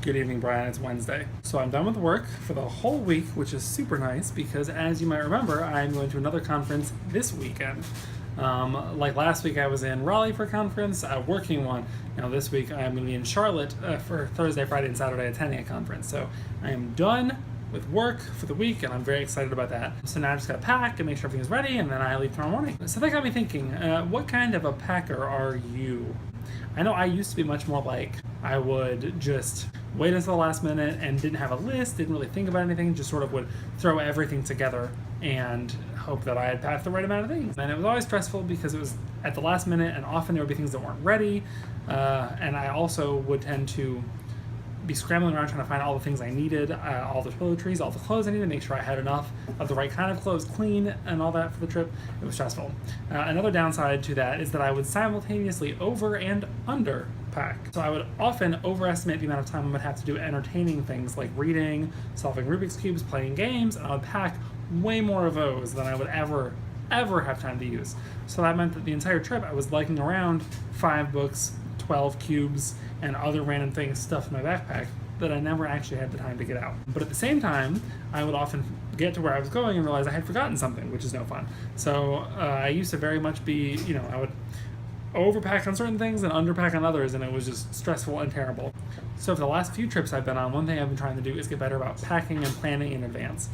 Good evening, Brian. It's Wednesday. So I'm done with work for the whole week, which is super nice because, as you might remember, I'm going to another conference this weekend. Like last week, I was in Raleigh for a conference, a working one. Now this week, I'm going to be in Charlotte for Thursday, Friday, and Saturday attending a conference. So I am done with work for the week, and I'm very excited about that. So now I just gotta pack and make sure everything's ready, and then I leave tomorrow morning. So that got me thinking, what kind of a packer are you? I know I used to be much more like, I would just wait until the last minute and didn't have a list, didn't really think about anything, just sort of would throw everything together and hope that I had packed the right amount of things. And it was always stressful because it was at the last minute, and often there would be things that weren't ready. And I also would tend to be scrambling around trying to find all the things I needed, all the toiletries, all the clothes I needed, make sure I had enough of the right kind of clothes, clean and all that for the trip. It was stressful. Another downside to that is that I would simultaneously over and under pack. So I would often overestimate the amount of time I would have to do entertaining things like reading, solving Rubik's Cubes, playing games, and I would pack way more of those than I would ever have time to use. So that meant that the entire trip I was lugging around 5 books, 12 cubes, and other random things stuffed in my backpack that I never actually had the time to get out. But at the same time, I would often get to where I was going and realize I had forgotten something, which is no fun. So I used to very much be, I would overpack on certain things and underpack on others, and it was just stressful and terrible. So for the last few trips I've been on, one thing I've been trying to do is get better about packing and planning in advance.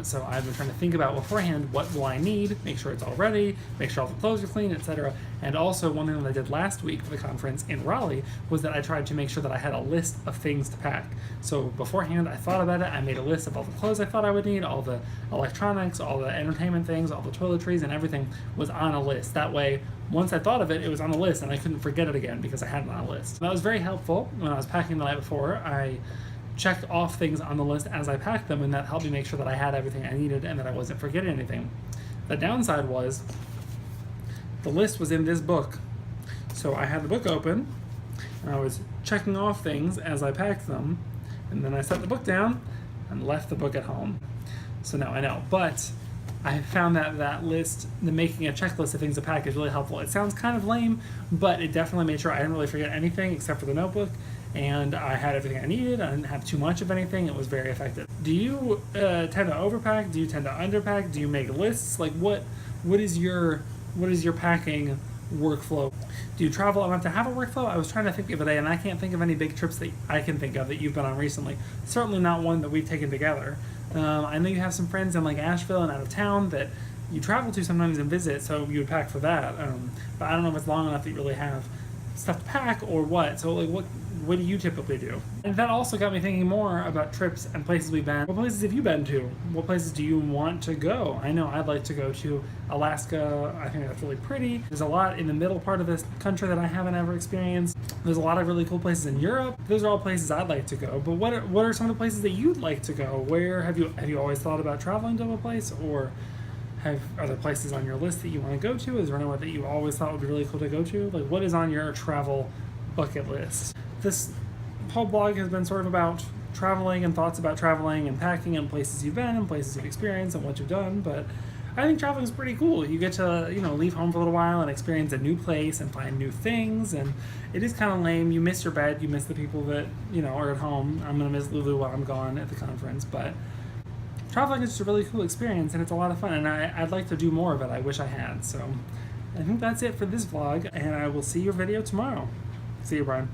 So I've been trying to think about beforehand, what will I need, make sure it's all ready, make sure all the clothes are clean, etc. And also one thing that I did last week for the conference in Raleigh was that I tried to make sure that I had a list of things to pack. So beforehand I thought about it, I made a list of all the clothes I thought I would need, all the electronics, all the entertainment things, all the toiletries, and everything was on a list. That way, once I thought of it, it was on the list and I couldn't forget it again because I had it on a list. That was very helpful. When I was packing the night before, I checked off things on the list as I packed them, and that helped me make sure that I had everything I needed and that I wasn't forgetting anything. The downside was the list was in this book. So I had the book open and I was checking off things as I packed them, and then I set the book down and left the book at home. So now I know, but I found that list, making a checklist of things to pack, is really helpful. It sounds kind of lame, but it definitely made sure I didn't really forget anything except for the notebook, and I had everything I needed. I didn't have too much of anything. It was very effective. Do you tend to overpack? Do you tend to underpack? Do you make lists? Like what is your packing workflow? Do you travel enough to have a workflow? I was trying to think the other day, and I can't think of any big trips that I can think of that you've been on recently. Certainly not one that we've taken together. I know you have some friends in like Asheville and out of town that you travel to sometimes and visit, so you would pack for that. But I don't know if it's long enough that you really have stuff to pack or what. So like what do you typically do? And that also got me thinking more about trips and places we've been. What places have you been to? What places do you want to go? I know I'd like to go to Alaska. I think that's really pretty. There's a lot in the middle part of this country that I haven't ever experienced. There's a lot of really cool places in Europe. Those are all places I'd like to go. But what are some of the places that you'd like to go? Where have you always thought about traveling to a place, or are there places on your list that you want to go to? Is there anywhere that you always thought would be really cool to go to? Like, what is on your travel bucket list? This whole blog has been sort of about traveling and thoughts about traveling and packing and places you've been and places you've experienced and what you've done, but I think traveling is pretty cool. You get to, leave home for a little while and experience a new place and find new things, and it is kind of lame. You miss your bed, you miss the people that, are at home. I'm going to miss Lulu while I'm gone at the conference, but traveling is just a really cool experience, and it's a lot of fun, and I'd like to do more of it. I wish I had. So I think that's it for this vlog, and I will see your video tomorrow. See you, Brian.